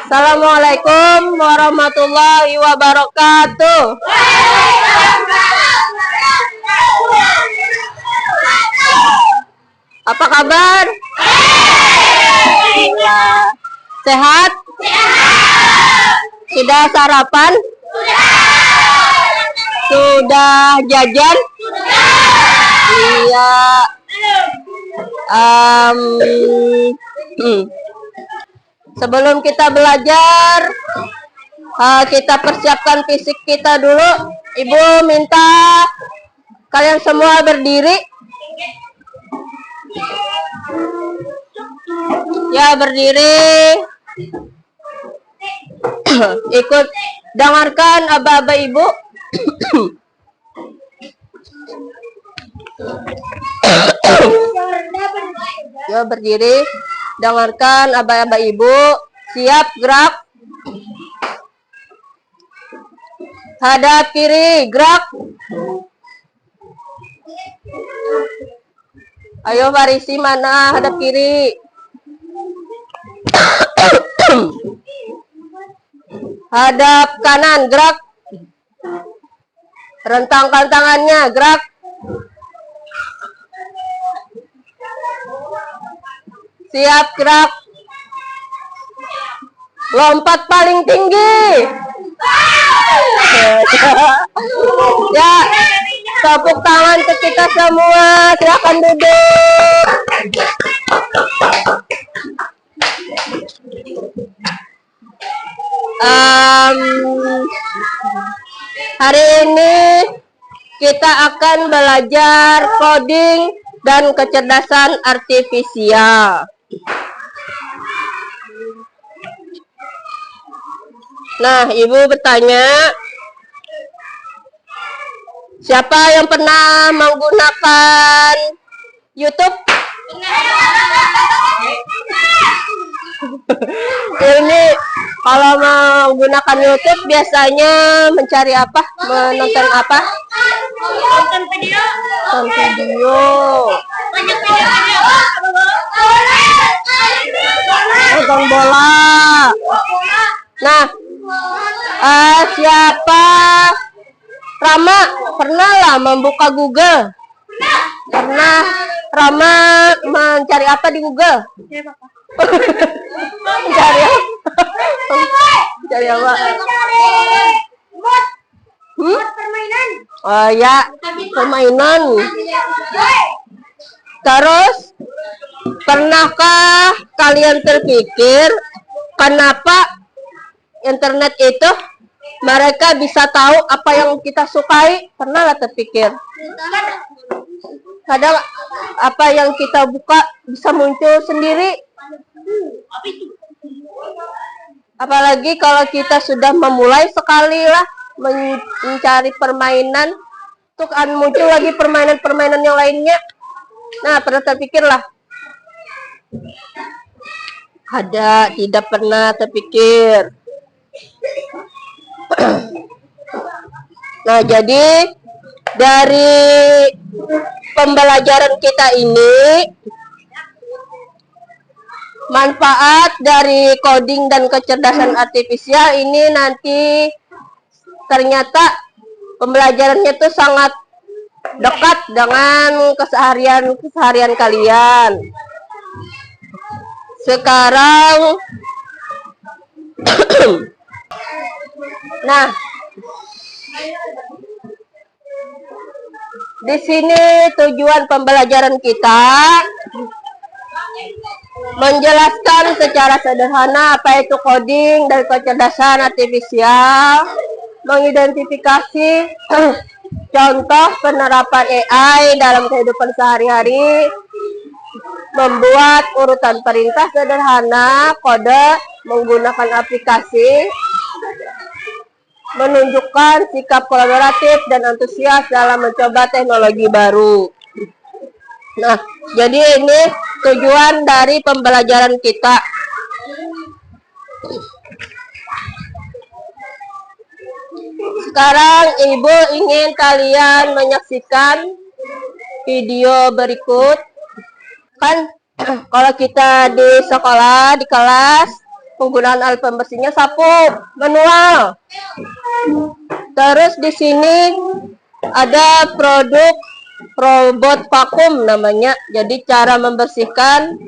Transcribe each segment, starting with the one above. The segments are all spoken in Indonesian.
Assalamualaikum warahmatullahi wabarakatuh. Apa kabar? Sehat? Sudah sarapan? Sudah jajan? Iya. Sebelum kita belajar, kita persiapkan fisik kita dulu. Ibu minta kalian semua berdiri. Ya, berdiri. Ikut dengarkan aba-aba ibu. Ya, berdiri. Dengarkan aba-aba ibu. Siap, gerak. Hadap kiri, gerak. Ayo Farisi, mana hadap kiri? Hadap kanan, gerak. Rentangkan tangannya, gerak. Siap, gerak. Lompat paling tinggi. Ya, tepuk tangan ke kita semua. Silakan duduk. Hari ini kita akan belajar coding dan kecerdasan artifisial. Nah, ibu bertanya, siapa yang pernah menggunakan YouTube? Ini kalau menggunakan YouTube biasanya mencari apa? Menonton apa? Nonton video. Nonton video. Banyak video. Nonton bola. Nah, siapa? Rama pernah lah membuka Google? Pernah. Rama mencari apa di Google? Mencari apa? Mencari apa? Permainan. Oh ya, permainan. Terus, pernahkah kalian terpikir kenapa internet itu mereka bisa tahu apa yang kita sukai? Pernahlah terpikir? Kadang apa yang kita buka bisa muncul sendiri. Apalagi kalau kita sudah memulai sekali lah mencari permainan, tuh akan muncul lagi permainan-permainan yang lainnya. Nah, pernah terpikirlah? Ada, tidak pernah terpikir. Nah, jadi dari pembelajaran kita ini, manfaat dari coding dan kecerdasan artifisial ini nanti ternyata pembelajarannya itu sangat dekat dengan keseharian kalian. Sekarang nah, di sini tujuan pembelajaran kita menjelaskan secara sederhana apa itu coding dan kecerdasan artifisial, mengidentifikasi contoh penerapan AI dalam kehidupan sehari-hari, membuat urutan perintah sederhana, kode menggunakan aplikasi, menunjukkan sikap kolaboratif dan antusias dalam mencoba teknologi baru. Nah, jadi ini tujuan dari pembelajaran kita. Sekarang Ibu ingin kalian menyaksikan video berikut. Kan kalau kita di sekolah, di kelas, Penggunaan alat pembersihnya sapu manual. Terus di sini ada produk robot vakum namanya. Jadi cara membersihkan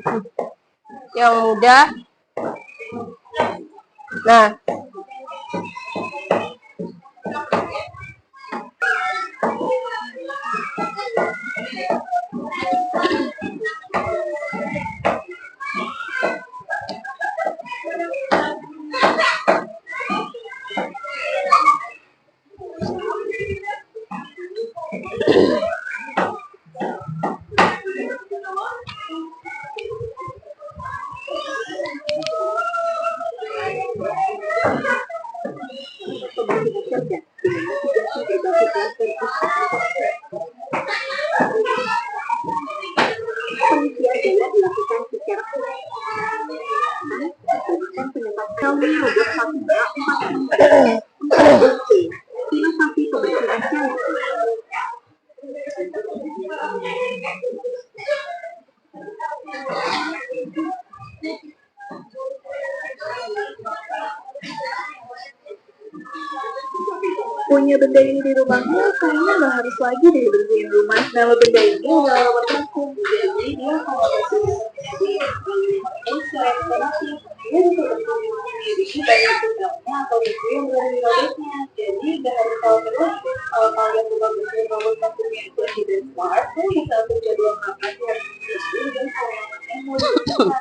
yang mudah. Nah, punya benda ini di rumahnya, kayaknya nggak harus lagi deh bersihin rumah. Nama benda ini adalah robot vakum. Jadi dia kalau bersih dia bisa bersih sendiri, banyak gunanya atau itu yang berada di robotnya. Jadi nggak harus tahu terus kalau kalian suka bersihin robot vakum yang bersih dan smart, kan bisa atur jadwal kapan yang bersih dan kawanannya mau dibuat.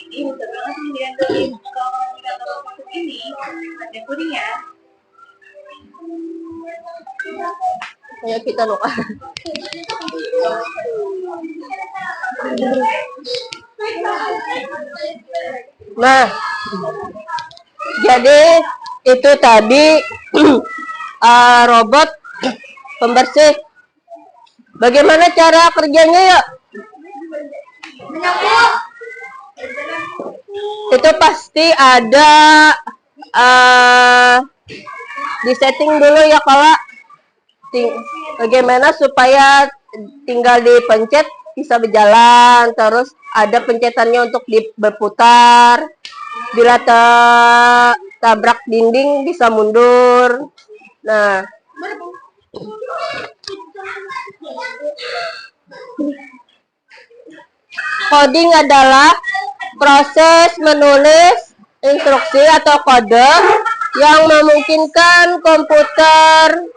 Ini bisa banget nih diandelin. Kalau tidak tahu masuk ini, ada pudingnya. kayak kita loh. Nah, jadi itu tadi robot pembersih. Bagaimana cara kerjanya ya? Itu pasti ada di setting dulu ya kalau bagaimana supaya tinggal dipencet bisa berjalan, terus ada pencetannya untuk berputar, bila tabrak dinding bisa mundur. Nah, coding adalah proses menulis instruksi atau kode yang memungkinkan komputer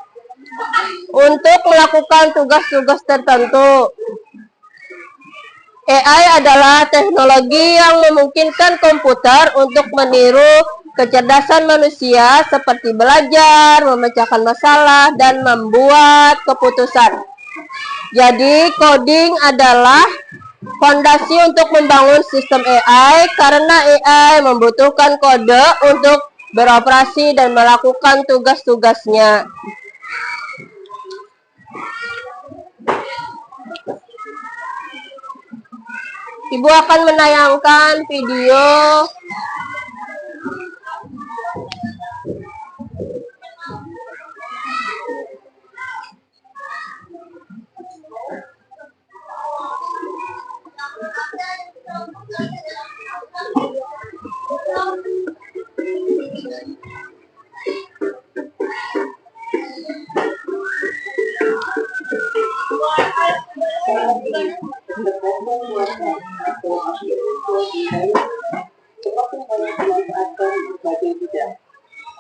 untuk melakukan tugas-tugas tertentu. AI adalah teknologi yang memungkinkan komputer untuk meniru kecerdasan manusia seperti belajar, memecahkan masalah, dan membuat keputusan. Jadi, coding adalah fondasi untuk membangun sistem AI karena AI membutuhkan kode untuk beroperasi dan melakukan tugas-tugasnya. Ibu akan menayangkan video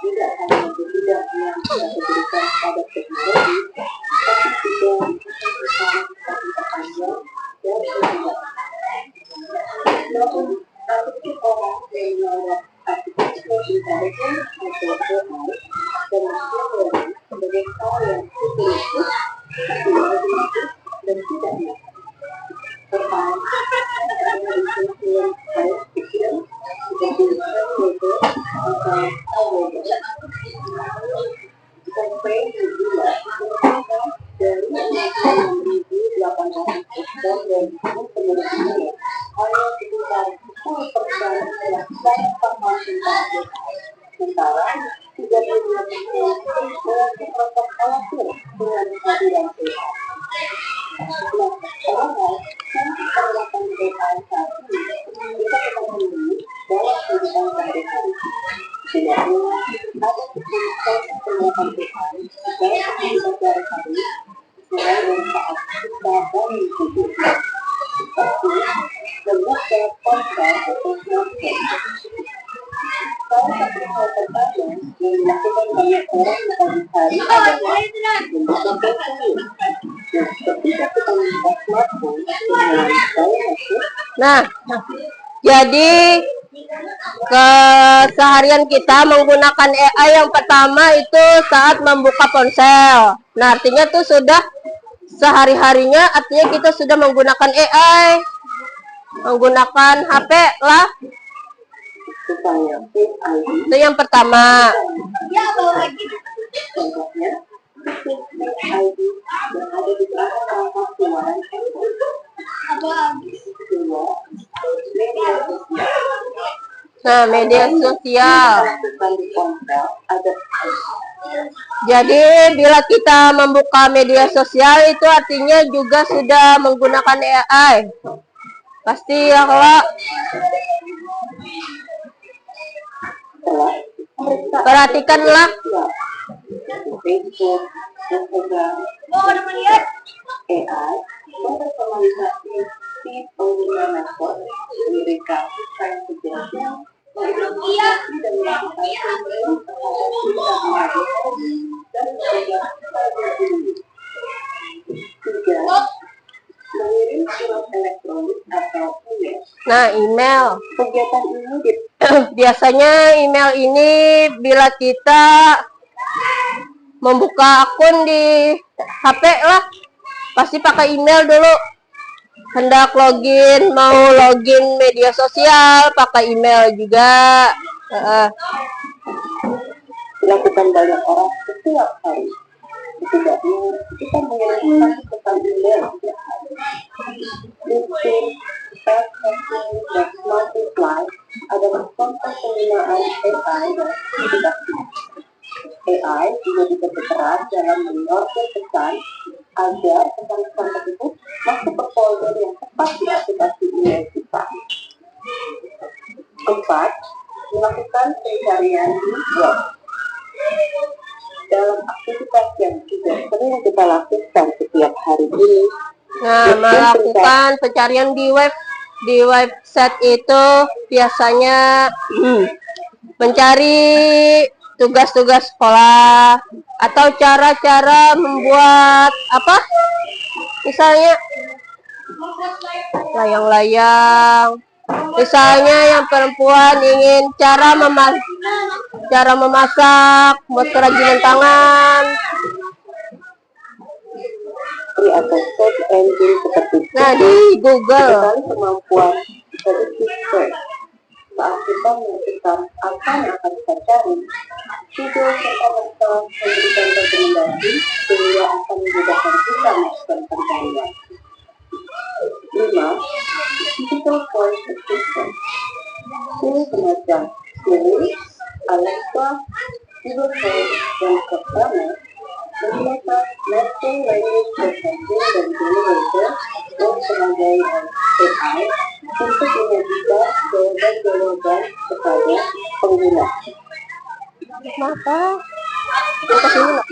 tidak hanya tidak yang tidak diberikan pada teknologi, tapi juga bersama panjang dan berbeda. Namun, artikel orang yang menolak artificial intelligence atau AI dan machine learning sebagai hal yang futuristik, dan tidak nyata. Pertama, ada influence science fiction seperti Terminator atau Terminator. Sampai juga dari 1.800 ekspor dan kemudian hanya sekitar 10% yang dapat masuk target. Sementara 32% merasa khawatir dengan kehadiran AI. fungsi penerapan AI saat ini bisa kita temui dalam kehidupan sehari-hari. Setidaknya ada 10 proses penerapan AI dalam kehidupan sehari-hari, mulai dari saat kita bangun tidur, seperti membuka ponsel atau smartphone. Salah satu hal pertama yang dilakukan banyak orang di pagi hari adalah membuka ponsel. Dan ketika kita membuka smartphone, mulai saya masuk. Nah, jadi keseharian kita menggunakan AI yang pertama itu saat membuka ponsel. Nah, artinya tuh sudah sehari-harinya, artinya kita sudah menggunakan AI, menggunakan HP lah. Itu yang pertama. Contohnya, ID yang ada di belakang perangkat keluaran Nah, media sosial. Jadi bila kita membuka media sosial itu artinya juga sudah menggunakan AI. Pasti ya kalau perhatikanlah. Facebook, Instagram, AI, mempersonalisasi si pengguna network, memberikan insight suggestion, mengidentifikasi dan melakukan filtering terhadap pribadi dan mencegah cyberbullying. 3. Mengirim surat elektronik atau email. Nah, email. Kegiatan ini Biasanya email ini bila kita membuka akun di HP lah, pasti pakai email dulu. Hendak login, mau login media sosial, pakai email juga. Dilakukan banyak orang setiap hari. Setidaknya kita mengirimkan pesan email setiap hari. LinkedIn, Facebook, dan Smart Reply adalah contoh penggunaan AI dan aplikasi. AI juga bisa berperan dalam menyortir pesan agar pesan-pesan tersebut masuk ke folder yang tepat di aplikasi email kita. 4. Melakukan pencarian di web. Dalam aktivitas yang juga sering kita lakukan setiap hari ini, Nah, melakukan pencarian di website itu biasanya mencari tugas-tugas sekolah atau cara-cara membuat apa? Misalnya layang-layang. Misalnya yang perempuan ingin cara memasak, buat kerajinan tangan. atau search engine seperti Nah, di Google. sekali kemampuan dari search. Saat kita menentukan apa yang akan kita cari, Google serta-merta memberikan rekomendasi sehingga akan memudahkan kita melakukan pencarian. 5. Digital voice assistant. Ini semacam Siri, Alexa, Google Home, dan Cortana menggunakan natural language processing dan generator yang sebagai AI untuk menyajikan jawaban-jawaban kepada pengguna. Maka kita sini lah.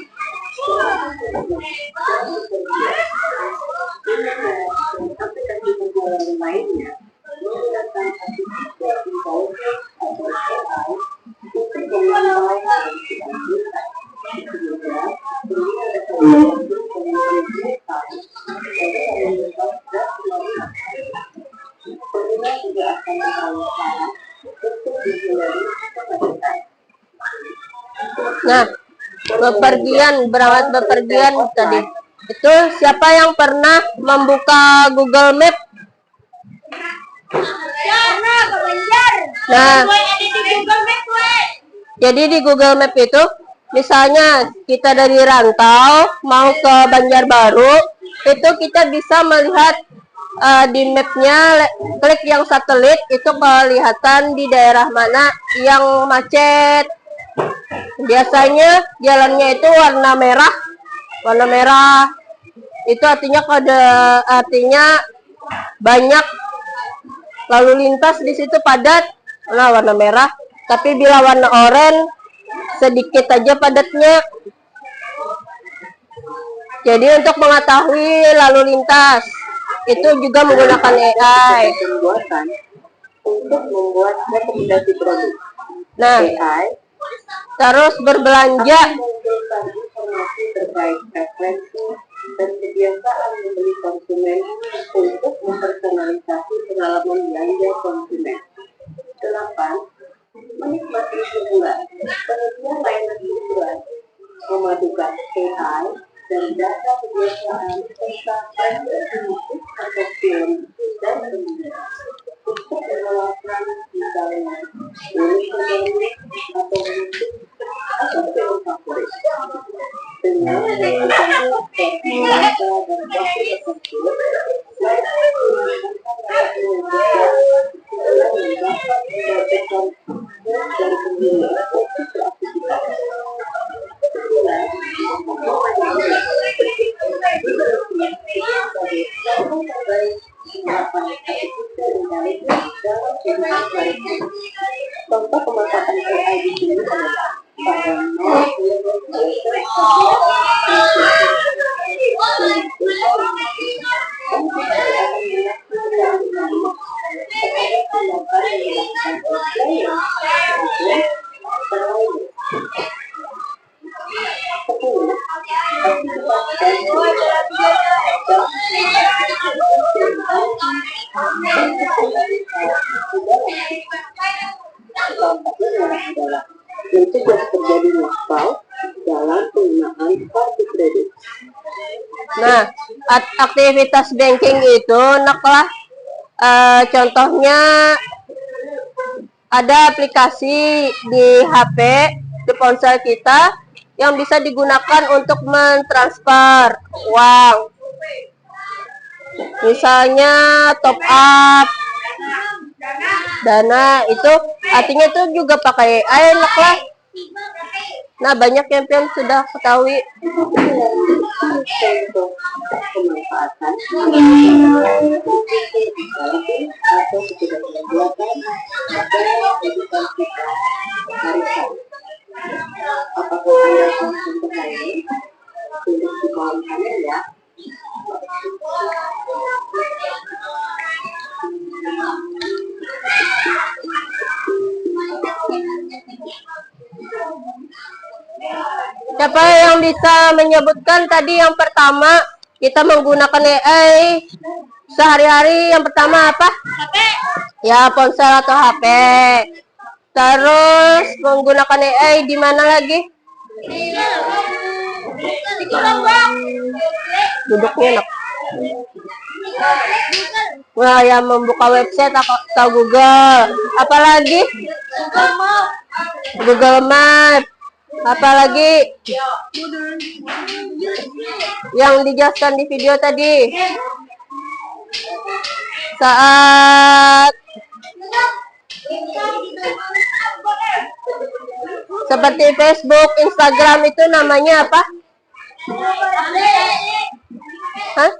Aplikasi Google yang lainnya menggunakan artificial intelligence atau AI untuk menilai dan menganalisa. Juga, pengguna dapat membantu penelitian dan membuat data. Pengguna juga akan berusaha untuk menghindari kepadatan. Nah, berangkat bepergian tadi. Itu siapa yang pernah membuka Google Map? Nah, jadi di Google Map itu, misalnya kita dari Rantau mau ke Banjarbaru, itu kita bisa melihat di mapnya, klik yang satelit itu kelihatan di daerah mana yang macet. Biasanya jalannya itu warna merah. itu artinya banyak lalu lintas di situ padat. Nah, warna merah. Tapi bila warna oranye sedikit aja padatnya. Jadi untuk mengetahui lalu lintas itu juga menggunakan AI. Untuk membuat rekomendasi produk. Nah, AI terus berbelanja. mengumpulkan informasi terkait preferensi dan kebiasaan membeli konsumen untuk mempersonalisasi pengalaman belanja konsumen. 8. Menikmati hiburan. Penyedia layanan hiburan memadukan AI dan data kebiasaan serta preferensi musik atau film dan penyiar untuk menawarkan misalnya musik atau musik atau film favorit dengan menggunakan faktor bahasa dan waktu tersebut selain itu dapat mendapatkan dari pengguna untuk beraktivitas. 9. Contoh pemanfaatan AI di sini adalah pada mencegah terjadinya fraud dalam penggunaan kartu kredit. Nah, aktivitas banking itu naklah contohnya ada aplikasi di HP, di ponsel kita yang bisa digunakan untuk mentransfer uang. Misalnya top up dana, itu artinya itu juga pakai AI naklah. Nah, banyak yang sudah ketahui. Contoh pemanfaatan atau ketidakberbuatan adalah kehidupan kita hari-hari. Apakah Anda konsumsi lain? Untuk dipahami ya. Siapa yang bisa menyebutkan tadi yang pertama kita menggunakan AI sehari-hari? Yang pertama apa? HP. Ya, ponsel atau HP. Terus menggunakan AI di mana lagi? Duduknya enak. Wah, yang membuka website atau Google. Apalagi? Google Map. Apalagi yang dijelaskan di video tadi, saat seperti Facebook, Instagram itu namanya apa? Hah?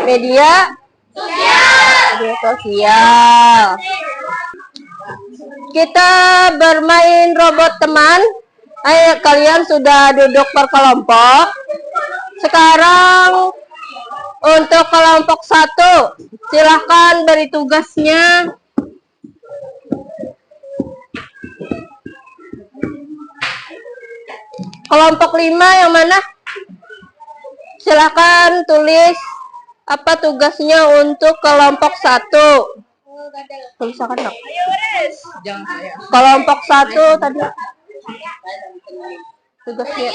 Media sosial. Kita bermain robot teman. Ayo, kalian sudah duduk berkelompok. Sekarang untuk kelompok 1, silahkan beri tugasnya. Kelompok 5 yang mana? Silahkan tulis apa tugasnya untuk kelompok 1. Tulisakan dong. Kelompok 1 tadi tugasnya.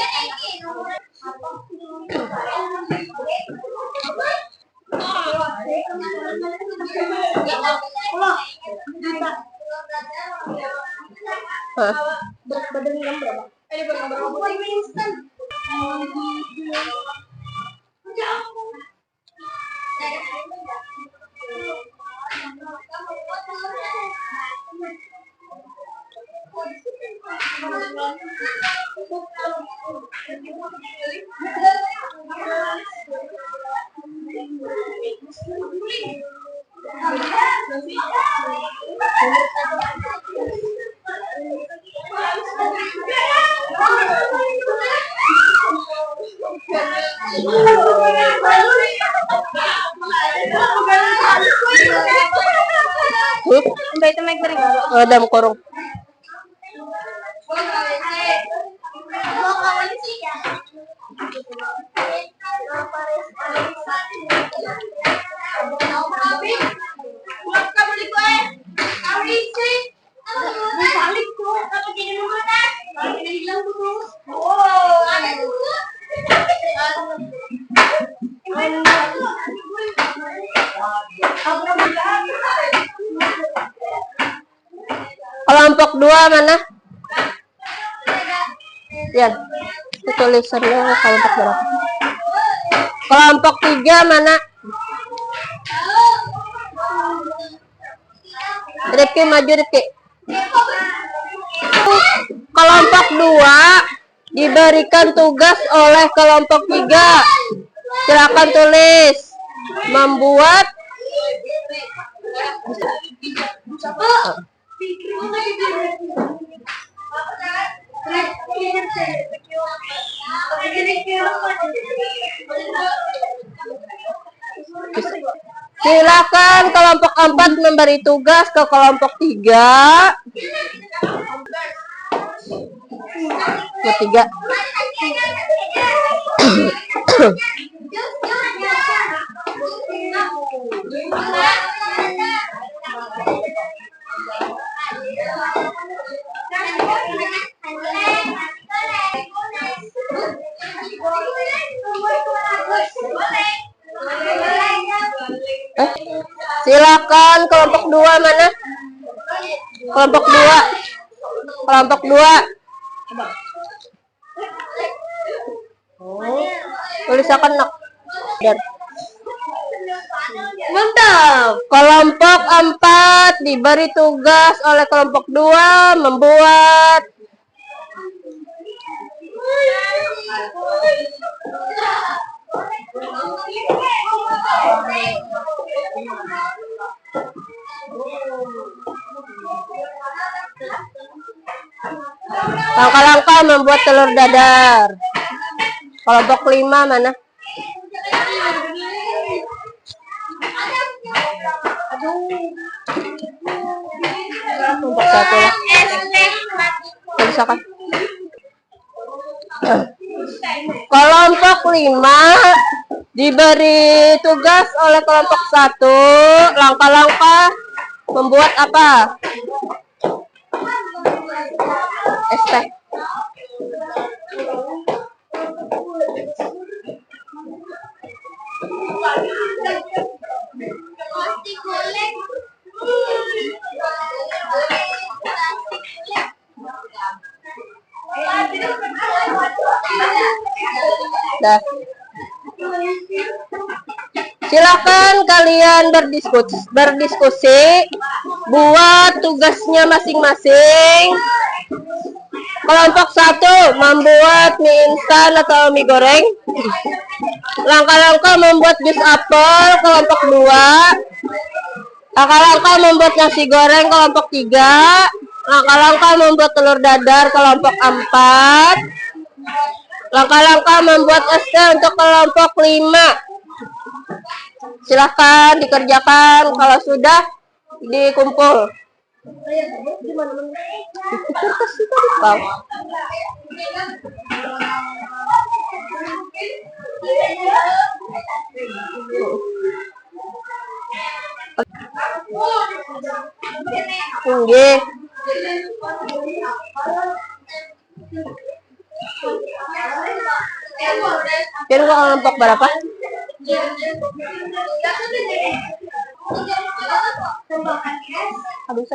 dalam kurung. Kelompok 2 mana? Ya, tulisannya kelompok berapa? Kelompok 3 mana? Rifki maju, Rifki. Kelompok 2 diberikan tugas oleh kelompok 3. Silakan tulis. Membuat silakan kelompok 4 memberi tugas ke kelompok 3. Ketiga. Silakan kelompok 2 mana? Kelompok 2. Kelompok 2. Tulisakan nak. Mantap. Kelompok 4 diberi tugas oleh kelompok 2 membuat langkah-langkah membuat telur dadar. Kelompok 5 mana? Kelompok 1 lah. Tulisakan. Kelompok 5 diberi tugas oleh kelompok 1 langkah-langkah membuat apa? ST. Dah. Silakan kalian berdiskusi, buat tugasnya masing-masing. Kelompok 1 membuat mie instan atau mie goreng. Langkah-langkah membuat jus apel, kelompok 2. Langkah-langkah membuat nasi goreng, kelompok 3. Langkah-langkah membuat telur dadar, kelompok 4. Langkah-langkah membuat ST untuk kelompok 5. Silahkan dikerjakan, kalau sudah dikumpul. Tinggi. Kira kelompok berapa? Habis.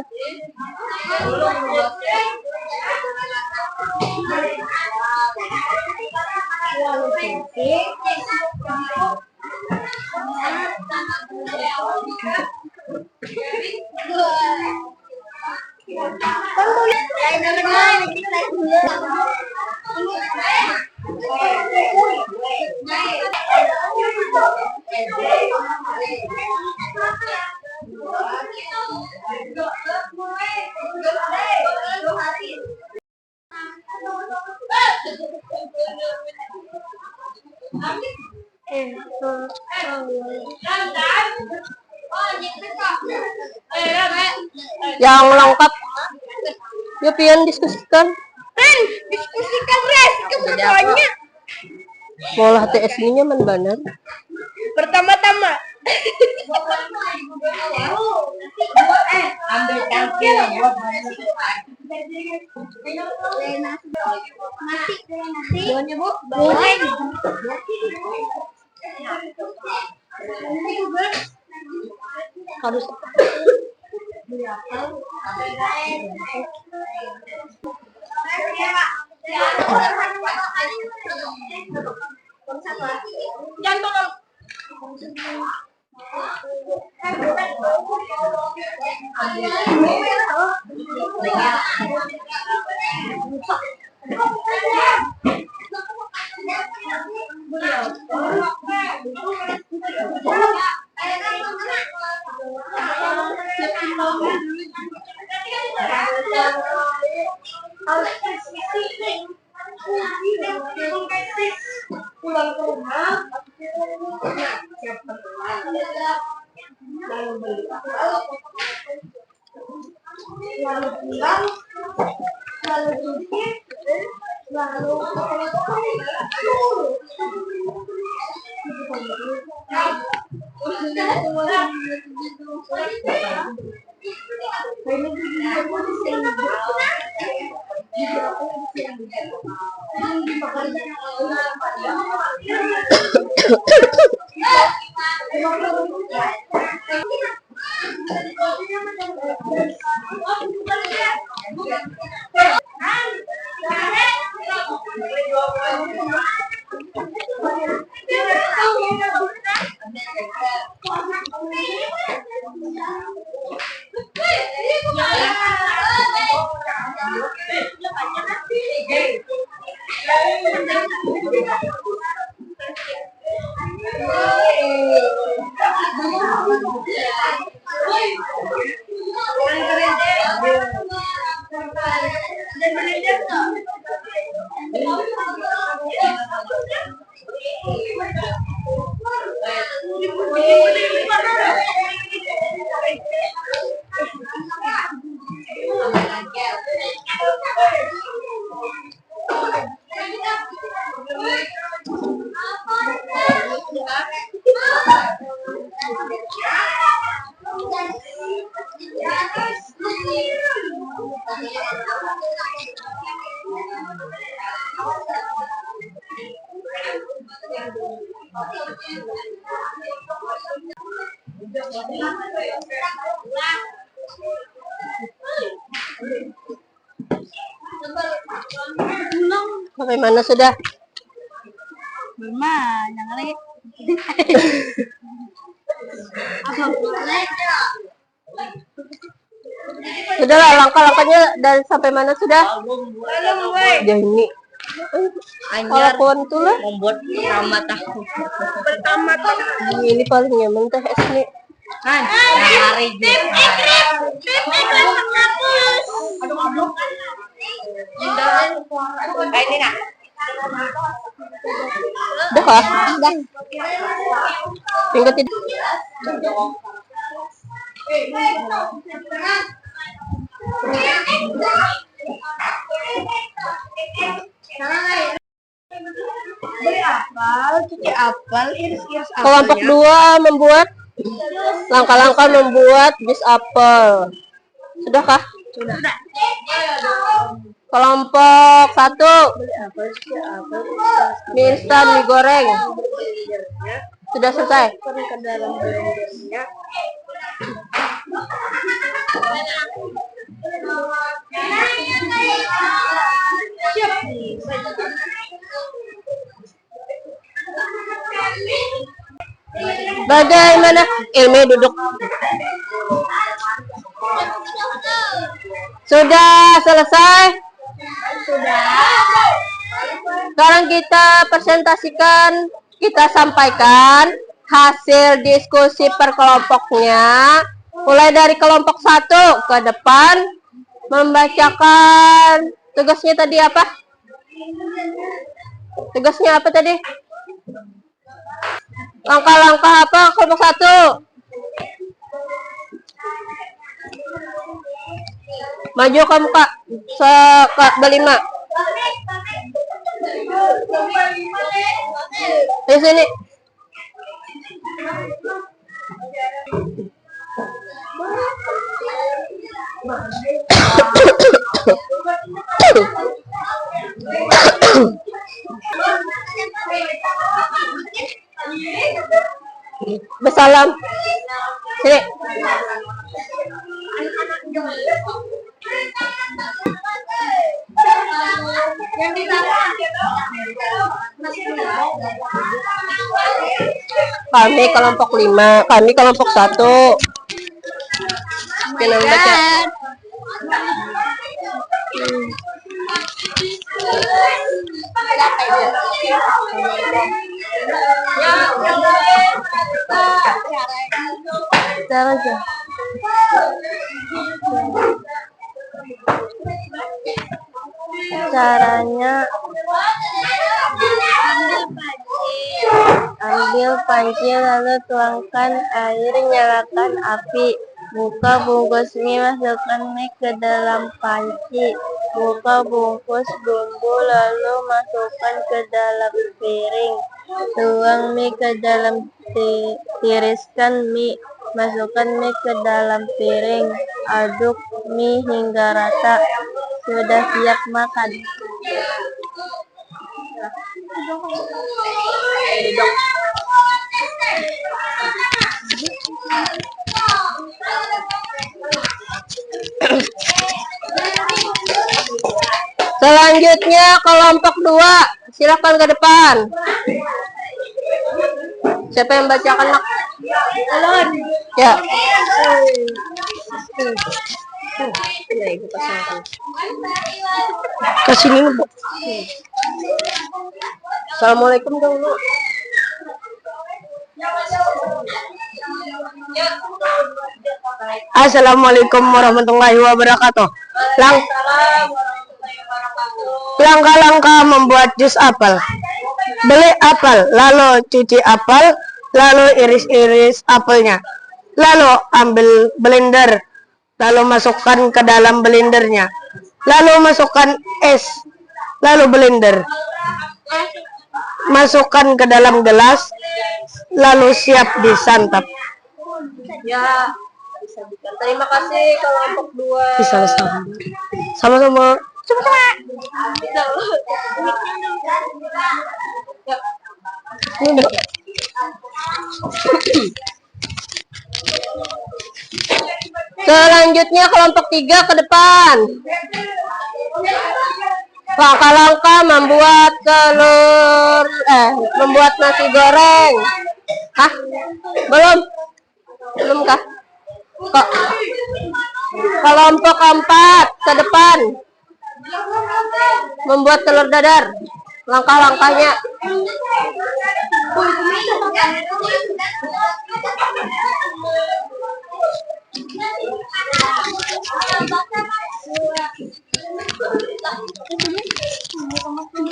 Yang lengkap Yuk pian diskusikan. Diskusikan res kebutuhannya. Molah TSI-nya man bener. Pertama-tama. Ambil cangkir buat Buahnya bu, goreng. Harus pulang ke rumah lalu beli lalu pulang lalu cuci lalu sampai mana sudah? Mama, jangan lagi. Sudahlah, langkah-langkahnya dari sampai mana sudah? Ya ini. Kalau kawan tuh lah. Membuat pertama tahu. Pertama tahu. Ini paling nyaman teh esnya. Kan, hari Pip hapus. Ini nak. Udah kah? Udah. Tinggal tidak. beli apel, cuci apel, iris-iris apel. Kelompok 2 membuat langkah-langkah membuat jus apel. Sudahkah? Sudah. Kelompok 1 Beli apel, cuci apel, mie instan, mie goreng. Sudah selesai. masukkan ke dalam blendernya. Siap nih. Bagaimana? Ini duduk. Sudah selesai? Sudah. Sekarang kita presentasikan, kita sampaikan hasil diskusi per kelompoknya. Mulai dari kelompok 1 ke depan membacakan tugasnya tadi apa? Tugasnya apa tadi? Langkah-langkah apa kelompok 1? Maju kamu kak, berlima. Di sini. Bersalam. Sini. Kami kelompok 5, kami kelompok 1. Kita baca. Cara aja. Caranya ambil panci lalu tuangkan air, nyalakan api, buka bungkus mie, masukkan mie ke dalam panci, buka bungkus bumbu lalu masukkan ke dalam piring, tuang mie ke dalam, tiriskan mie, masukkan mie ke dalam piring, aduk mie hingga rata. Sudah siap makan. Selanjutnya kelompok 2, silakan ke depan. Siapa yang bacakan, Nak? Ya. Kesini Bu. Assalamualaikum dulu. Assalamualaikum warahmatullahi wabarakatuh. Langkah-langkah membuat jus apel. Beli apel, lalu cuci apel, lalu iris-iris apelnya, lalu ambil blender, lalu masukkan ke dalam blendernya, lalu masukkan es, lalu blender, masukkan ke dalam gelas, lalu siap disantap. Ya, bisa. Terima kasih kelompok 2. Bisa sama-sama. Selanjutnya kelompok 3 ke depan. Langkah-langkah membuat membuat nasi goreng. Hah? Belum kah? Kok? Kelompok 4 ke depan. Membuat telur dadar. Langkah-langkahnya.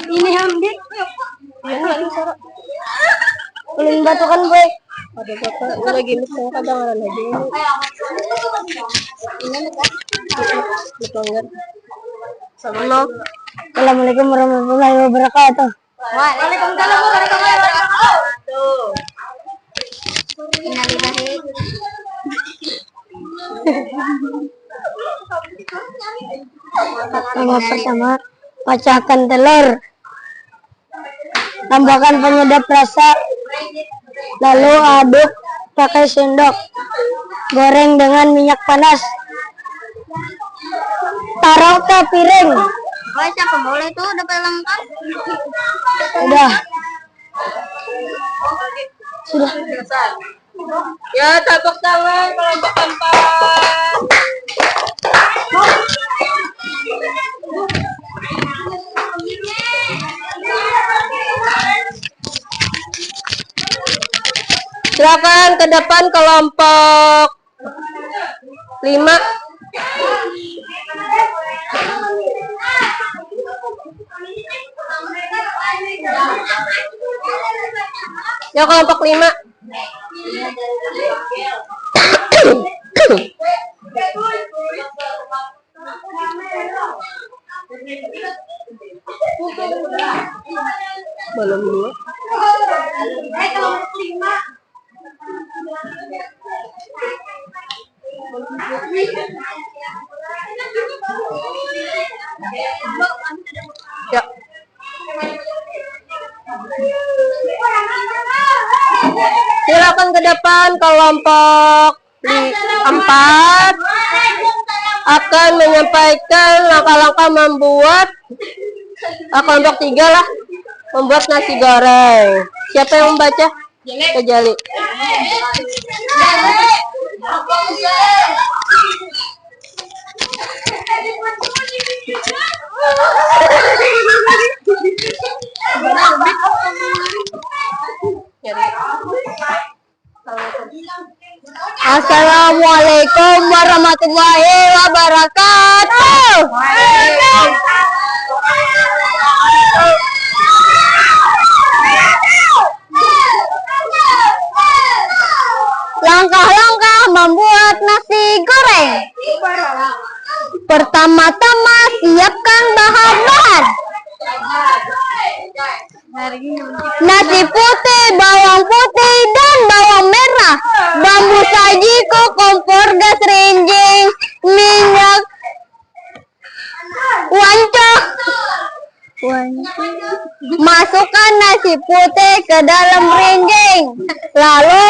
Ini Hamdi. Ulin batu kan boy. Ada batu lagi misal kadangan lagi. Assalamualaikum warahmatullahi wabarakatuh. Waalaikumsalam warahmatullahi wabarakatuh. Pertama, pecahkan telur, tambahkan penyedap rasa, lalu aduk pakai sendok, goreng dengan minyak panas, taruh ke piring. Oh, siapa boleh tuh udah lengkap? Sudah. Ya, tepuk tangan kelompok 4. Silakan ke depan kelompok 5. Ya, kelompok 5. Belum dua. Ya. Silakan ke depan. Kelompok 4 akan menyampaikan langkah-langkah membuat kelompok 3 lah membuat nasi goreng. Siapa yang membaca? Kejali. Assalamualaikum warahmatullahi wabarakatuh. Langkah-langkah membuat nasi goreng. Pertama-tama siapkan bahan-bahan. Nasi putih, bawang putih, dan bawang merah. Bambu sajiku, kompor gas rinjing, minyak wancok. Masukkan nasi putih ke dalam rinjing. Lalu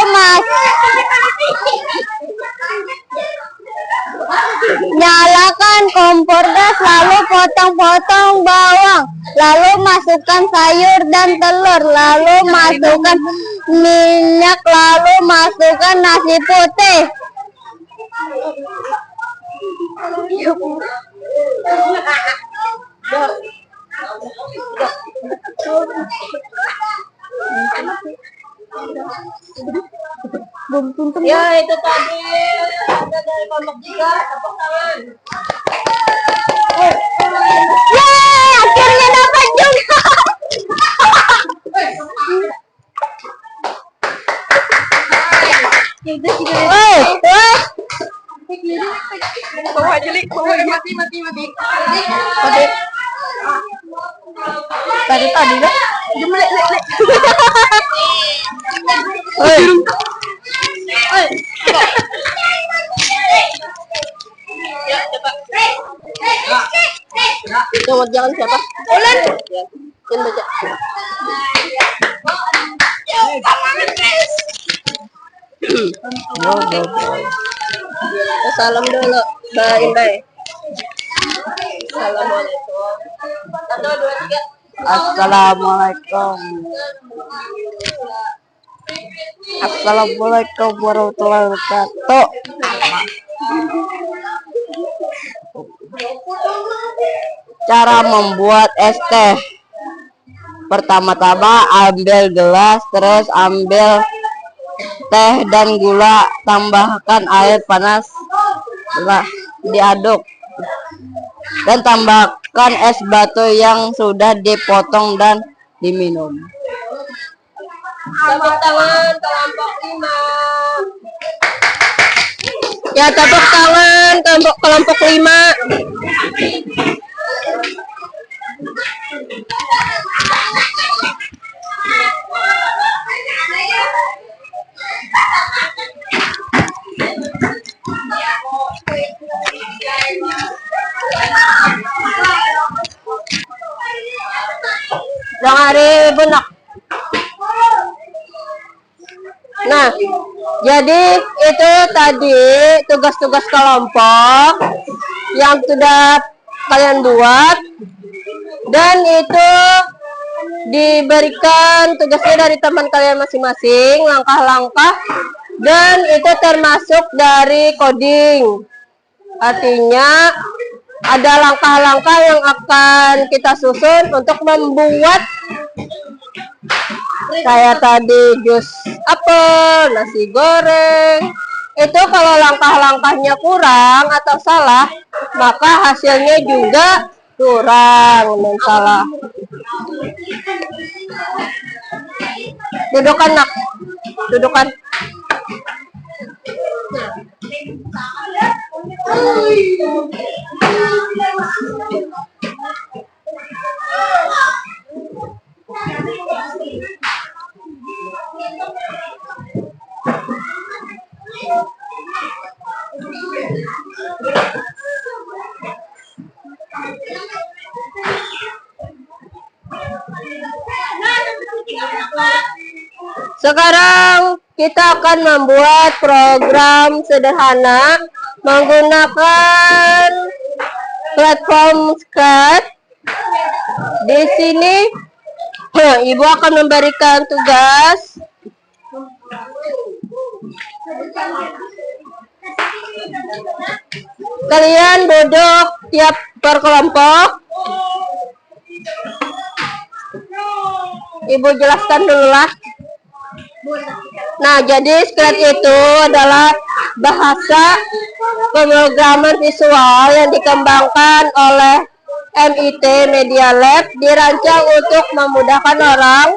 nyalakan kompor gas, lalu potong-potong bawang, lalu masukkan sayur dan telur, lalu masukkan minyak, lalu masukkan nasi putih. Ya, itu tadi ada dari kelompok 3, tepuk tangan. Yeay, akhirnya dapat juga. Bawa jeli, bawa mati. Tadi dah. Jemlek. Ya, coba. Jangan siapa? Ulen. Jangan baca. Salam dulu, Mbak Indah. Assalamualaikum. 1, 2, 3. Assalamualaikum. Assalamualaikum warahmatullahi wabarakatuh. Cara membuat es teh. Pertama-tama ambil gelas, terus ambil teh dan gula, tambahkan air panas, setelah diaduk, dan tambahkan es batu yang sudah dipotong dan diminum. Tepuk tangan kelompok 5. Ya, tepuk tangan kelompok 5. Hari benak. Nah, jadi itu tadi tugas-tugas kelompok yang sudah kalian buat, dan itu diberikan tugasnya dari teman kalian masing-masing, langkah-langkah, dan itu termasuk dari coding. Artinya ada langkah-langkah yang akan kita susun untuk membuat kayak tadi jus apel, nasi goreng. Itu kalau langkah-langkahnya kurang atau salah, maka hasilnya juga kurang dan salah. Dudukan nak, dudukan. Sekarang kita akan membuat program sederhana menggunakan platform Scratch. Di sini Ibu akan memberikan tugas. Kalian duduk tiap berkelompok. Ibu jelaskan dulu lah. Nah, jadi Scratch itu adalah bahasa pemrograman visual yang dikembangkan oleh MIT Media Lab, dirancang untuk memudahkan orang,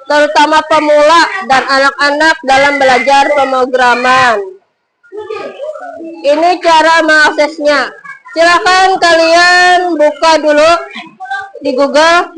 terutama pemula dan anak-anak dalam belajar pemrograman. Ini cara mengaksesnya. Silakan kalian buka dulu di Google.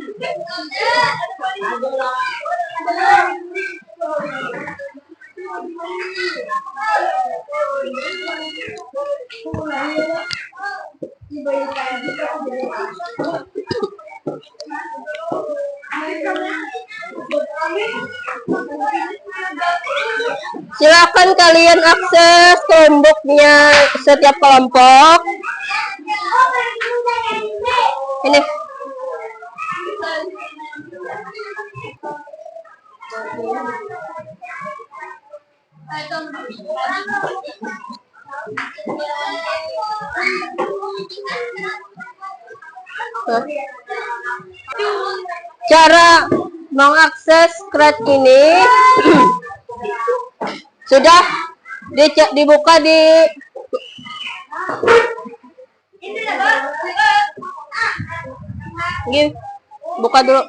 Silakan kalian akses Chromebook-nya setiap kelompok. Ini. Cara mengakses Scratch ini sudah dibuka di gini, buka dulu.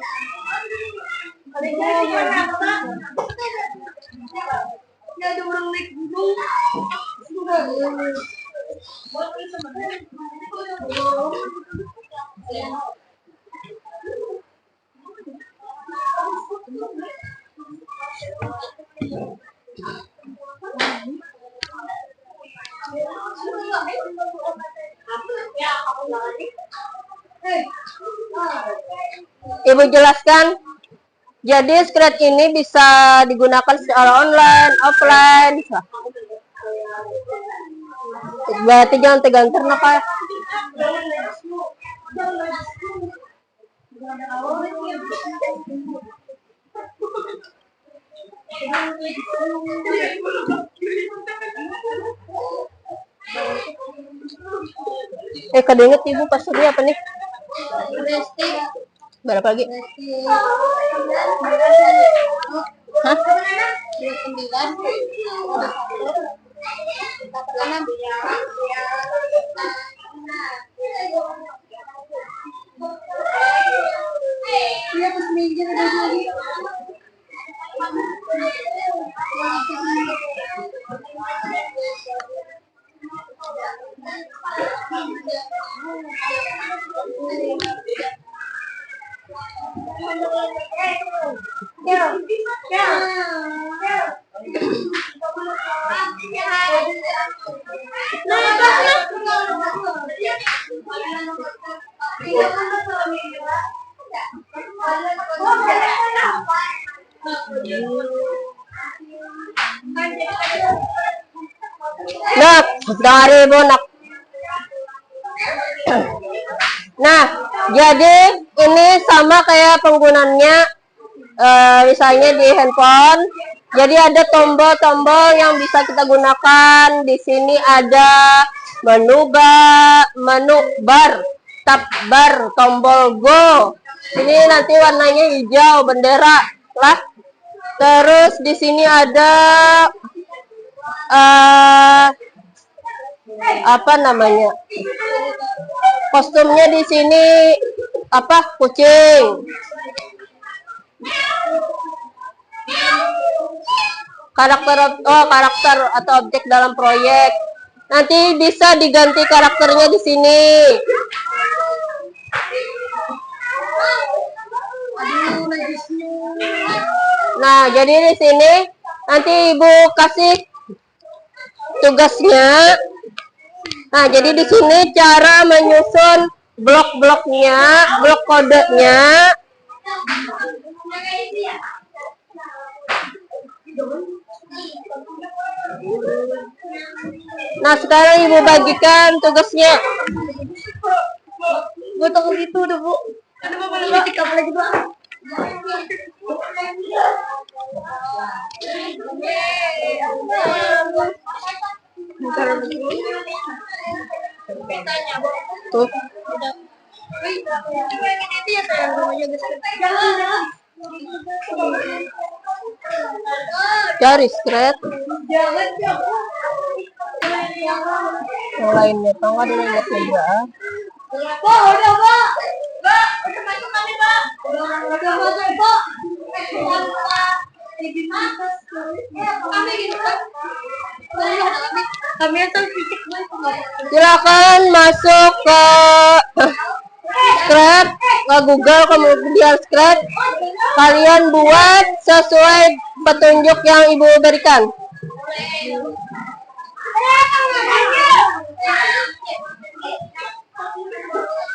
Ibu jelaskan. Jadi Scratch ini bisa digunakan secara online, offline. Berarti jangan tegang ternak ya. Kedenget Ibu pas ini apa nih? Berapa lagi? Hah? Nak, dari Ibu nak. Nah, jadi ini sama kayak penggunaannya misalnya di handphone. Jadi ada tombol-tombol yang bisa kita gunakan. Di sini ada menu bar, tab bar, tombol go. Ini nanti warnanya hijau, bendera lah. Terus di sini ada apa namanya? Kostumnya di sini apa? Kucing. Karakter atau objek dalam proyek. Nanti bisa diganti karakternya di sini. Nah, jadi di sini nanti Ibu kasih tugasnya. Nah, jadi di sini cara menyusun blok-bloknya, blok kodenya. Nah, sekarang ibu bagikan tugasnya. Gue tau gitu udah bu. Ada apa lagi kamu lagi bu? Tuh. Cari skret. Yang lainnya tahu ada yang ingat juga. Pak, udah pak. Pak, udah masuk kami pak. Udah masuk pak. Kami asal fisik Silakan masuk ke Scratch, ke Google, kemudian Scratch. Kalian buat sesuai petunjuk yang ibu berikan.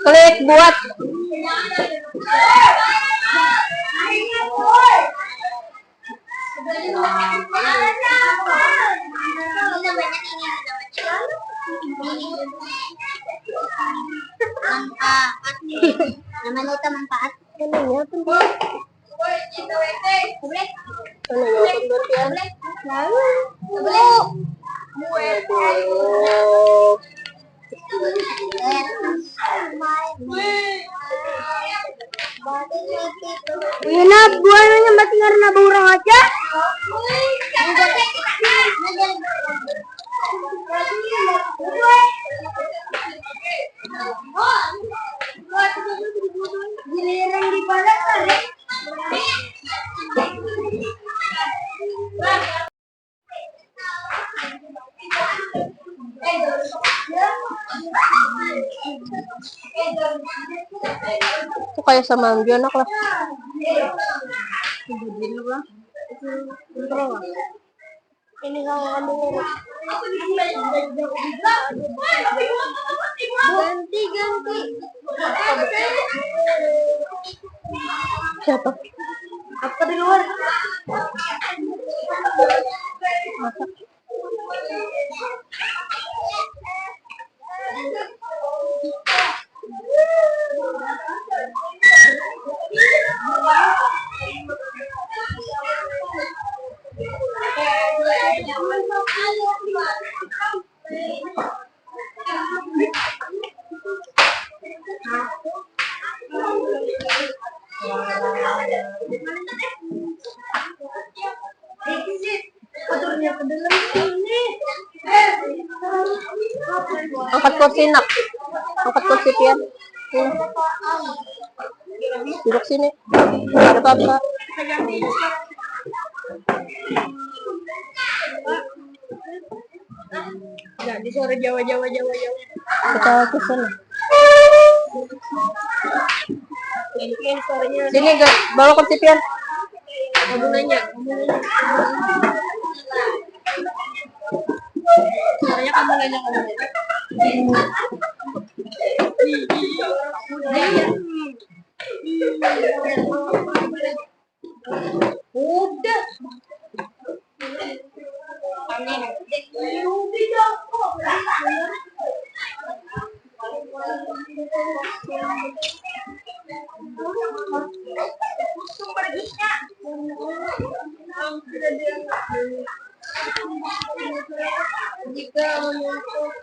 Klik buat. Namanya itu manfaat. Anehnya apa dia? Anehnya apa berarti? Enak gua nanya mati karena burung aja. Giliran di balas kan? Itu kayak sama anak lah. Ini kalau kamu ganti. Siapa? Apa di luar? Angkat kursi nak. Angkat kursi pian. Duduk sini. Ada apa-apa. Nggak di suara Jawa. Kita ke sana. Ini suaranya. Sini guys, bawa kursi pian. Kamu nanya. Suaranya kamu nanya. Udah. Jika untuk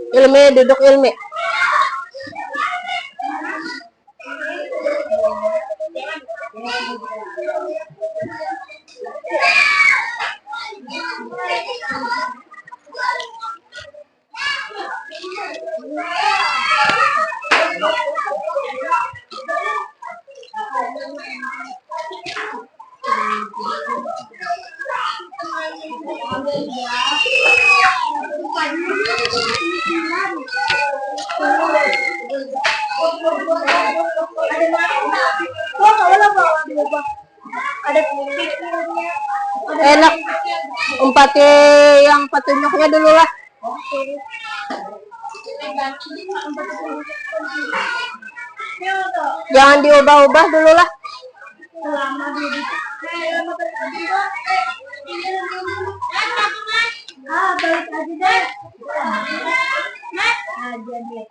Ilmi, duduk Ilmi. Enak. Empati yang petunjuknya dulu lah. Jangan diubah-ubah dulu lah. Balik aja deh. Aja deh.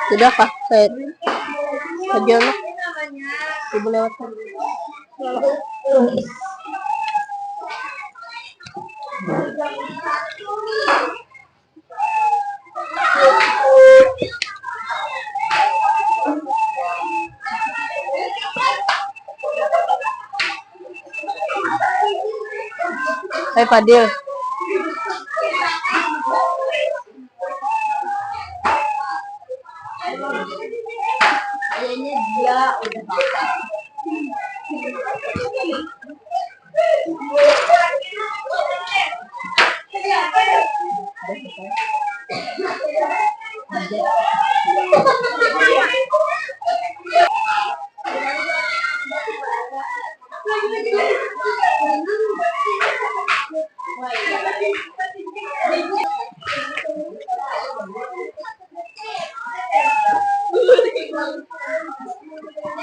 Sudah kah? Saya aja lah. Ibu lewat. Hai Fadil. Kayaknya dia udah makan.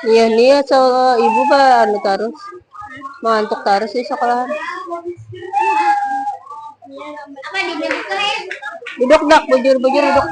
Iya nih so ibu ba anu tarus mantuk tarus di sekolahan. Apa dibukain? Duduk dak bujur-bujur duduk.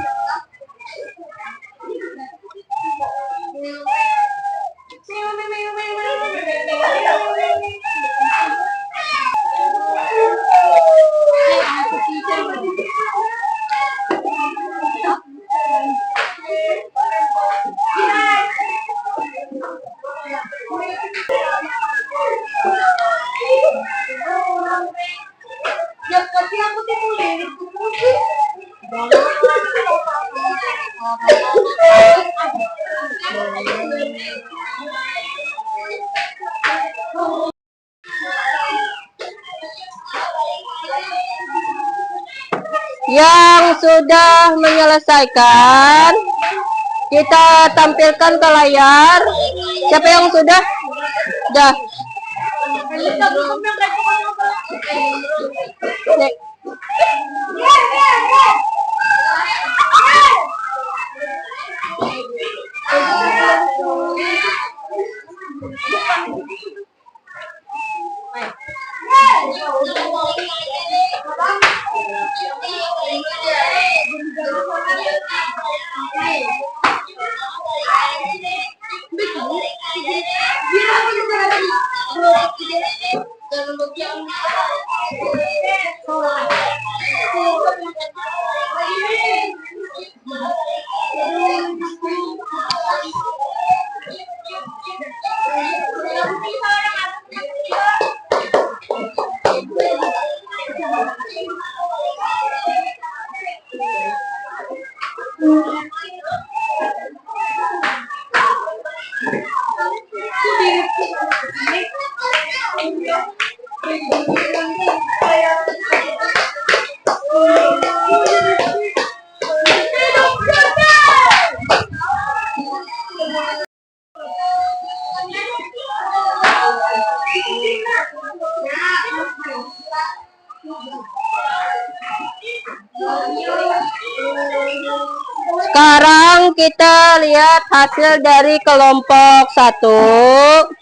Ya kasih aku tuh boleh. Yang sudah menyelesaikan kita tampilkan ke layar. Siapa yang sudah? Dah. Nek. sekarang kita lihat hasil dari kelompok 1.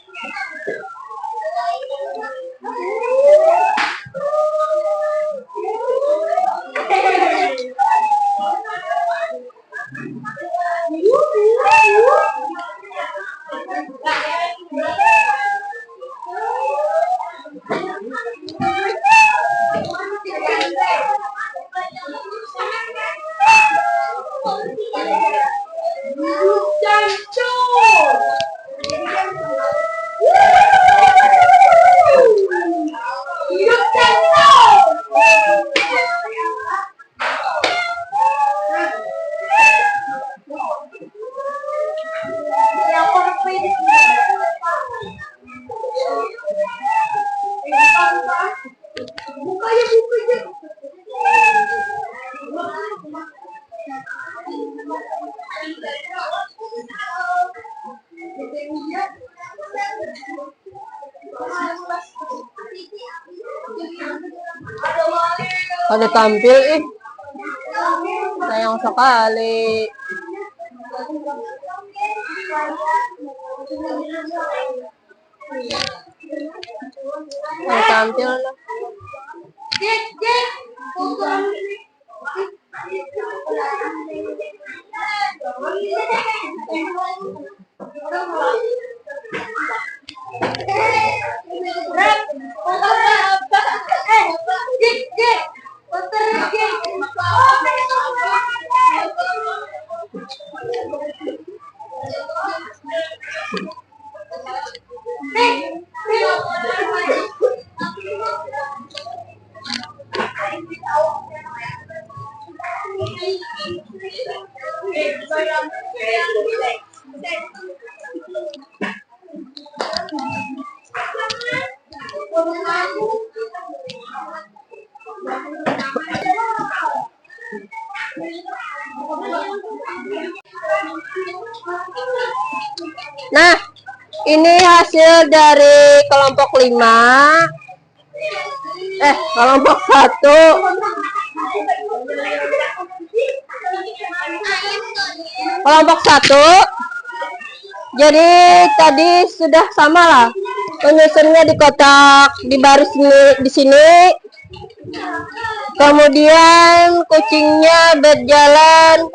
Pada tampil sayang sekali. Pada tampil lah. Nah, ini hasil dari kelompok 5. Kelompok 1. Kelompok 1. Jadi tadi sudah sama lah. Penyusunnya di kotak di baris di sini. Kemudian kucingnya berjalan.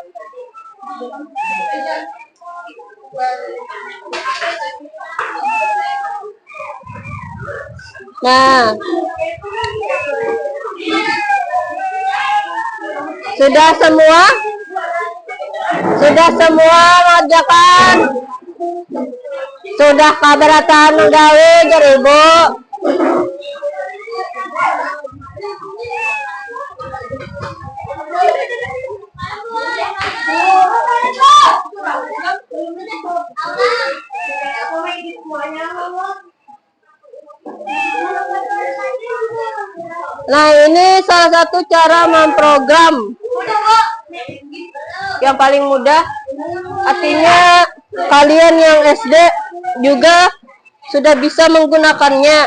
Nah, sudah semua? Sudah semua mengerjakan? Sudah kabaratan gawe jadi Ibu? Nah, ini salah satu cara memprogram yang paling mudah. Artinya kalian yang SD juga sudah bisa menggunakannya.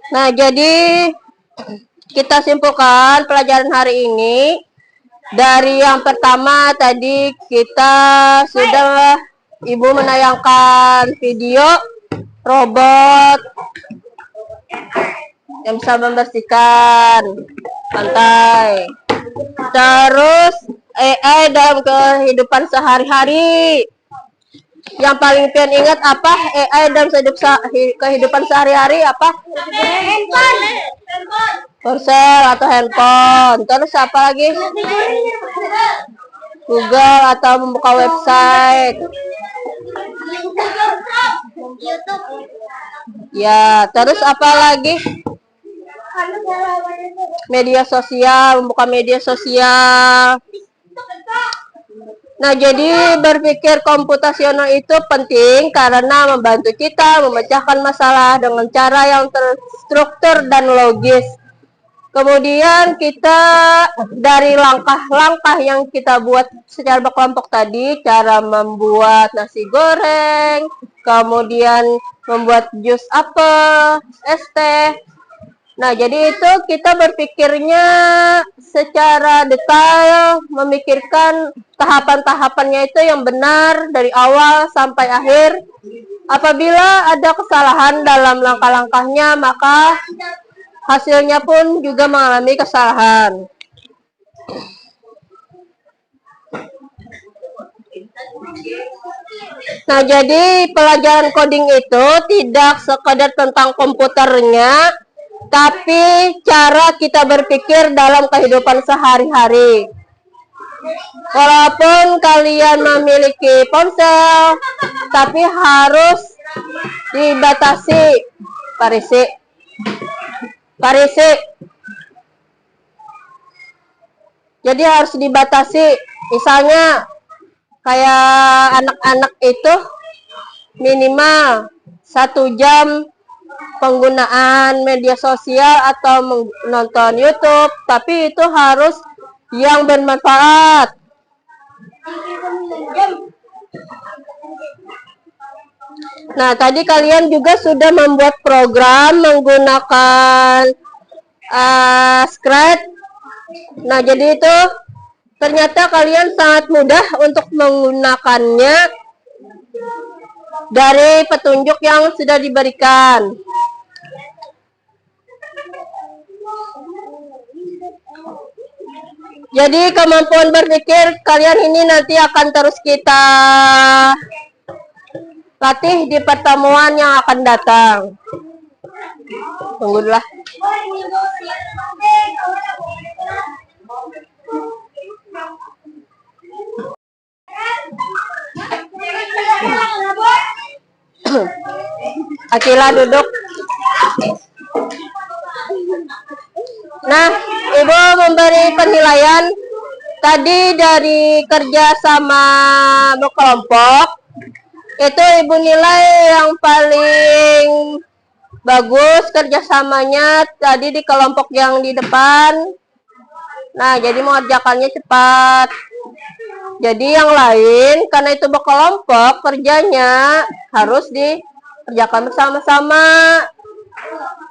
Nah, jadi kita simpulkan pelajaran hari ini. Dari yang pertama tadi kita sudah Ibu menayangkan video robot yang bisa membersihkan pantai. Terus AI dalam kehidupan sehari-hari. Yang paling pengen ingat apa? AI dalam kehidupan sehari-hari apa? Ponsel atau handphone. Terus apa lagi? Google atau membuka website. Ya, terus apa lagi? Media sosial, membuka media sosial. Nah, jadi berpikir komputasional itu penting karena membantu kita memecahkan masalah dengan cara yang terstruktur dan logis. Kemudian kita dari langkah-langkah yang kita buat secara berkelompok tadi, cara membuat nasi goreng, kemudian membuat jus apel, es teh. Nah, jadi itu kita berpikirnya secara detail, memikirkan tahapan-tahapannya itu yang benar dari awal sampai akhir. Apabila ada kesalahan dalam langkah-langkahnya, maka hasilnya pun juga mengalami kesalahan. Nah, jadi pelajaran coding itu tidak sekedar tentang komputernya, tapi cara kita berpikir dalam kehidupan sehari-hari. Walaupun kalian memiliki ponsel, tapi harus dibatasi. Parisi. Jadi harus dibatasi. Misalnya kayak anak-anak itu minimal 1 jam penggunaan media sosial atau menonton YouTube, tapi itu harus yang bermanfaat. Nah, tadi kalian juga sudah membuat program menggunakan Scratch. Nah, jadi itu ternyata kalian sangat mudah untuk menggunakannya dari petunjuk yang sudah diberikan. Jadi kemampuan berpikir kalian ini nanti akan terus kita latih di pertemuan yang akan datang. Tunggulah. Akila duduk. Nah, Ibu memberi penilaian tadi dari kerja sama berkelompok. Itu Ibu nilai yang paling bagus kerjasamanya tadi di kelompok yang di depan. Nah, jadi mengerjakannya cepat. Jadi yang lain, karena itu berkelompok, kerjanya harus dikerjakan bersama-sama.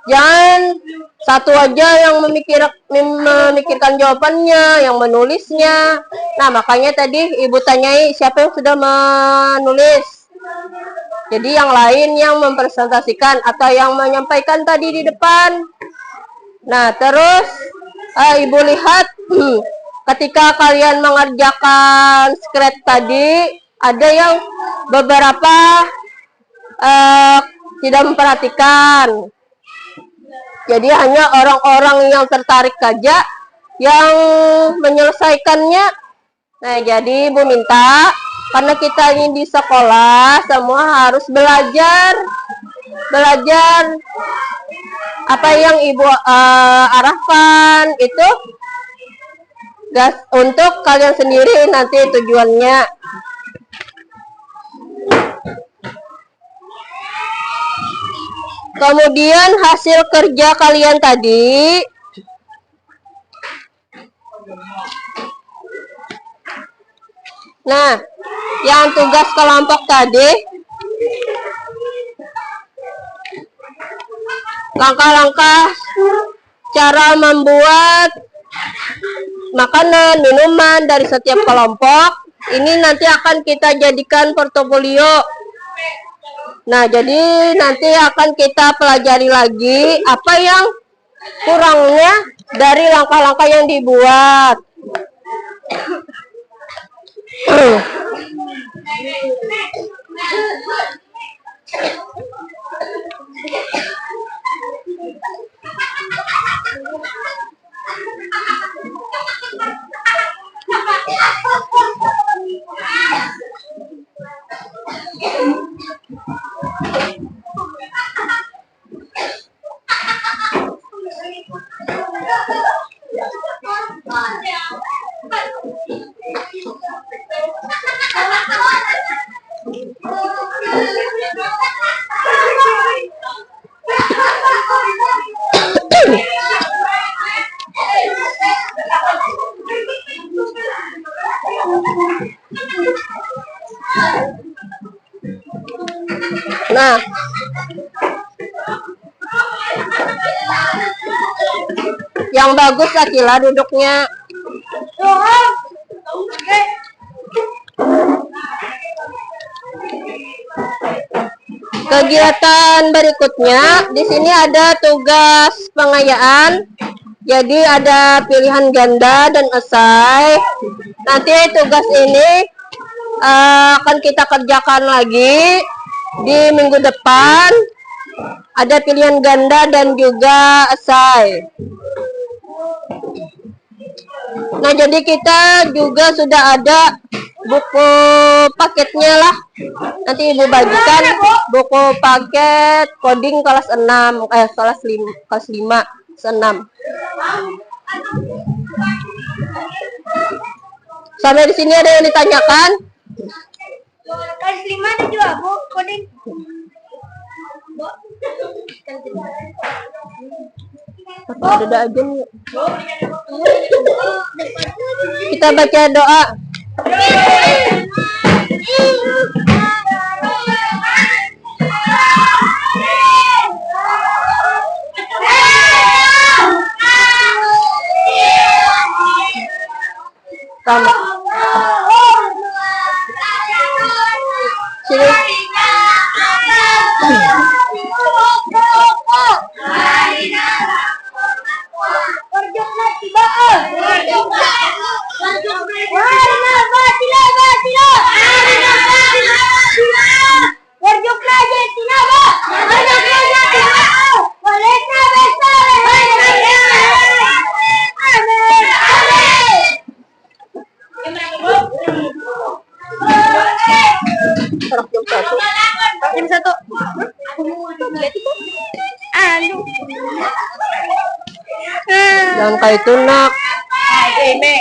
Jangan satu aja yang memikirkan jawabannya, yang menulisnya. Nah, makanya tadi Ibu tanyai siapa yang sudah menulis. Jadi yang lain yang mempresentasikan atau yang menyampaikan tadi di depan. Nah, terus Ibu lihat ketika kalian mengerjakan Scratch tadi, ada yang beberapa tidak memperhatikan. Jadi hanya orang-orang yang tertarik saja yang menyelesaikannya. Nah, jadi Ibu minta, karena kita ini di sekolah, semua harus belajar apa yang Ibu arahkan itu untuk kalian sendiri nanti tujuannya. Kemudian hasil kerja kalian tadi nah, yang tugas kelompok tadi, langkah-langkah cara membuat makanan, minuman dari setiap kelompok, ini nanti akan kita jadikan portofolio. Nah, jadi nanti akan kita pelajari lagi apa yang kurangnya dari langkah-langkah yang dibuat. Nah, yang bagus Akila duduknya. Kegiatan berikutnya di sini ada tugas pengayaan. Jadi ada pilihan ganda dan esai. Nanti tugas ini akan kita kerjakan lagi di minggu depan. Ada pilihan ganda dan juga esai. Nah, jadi kita juga sudah ada buku paketnya lah. Nanti Ibu bagikan buku paket coding kelas 6, kelas 5, kelas 6. Sampai di sini ada yang ditanyakan? Kelas 5 ada juga, Bu, coding. Ada aja nih. Kita baca doa. Sama. Sini. Jam 1. Aduh. Jangan kayak itu nak. Ini.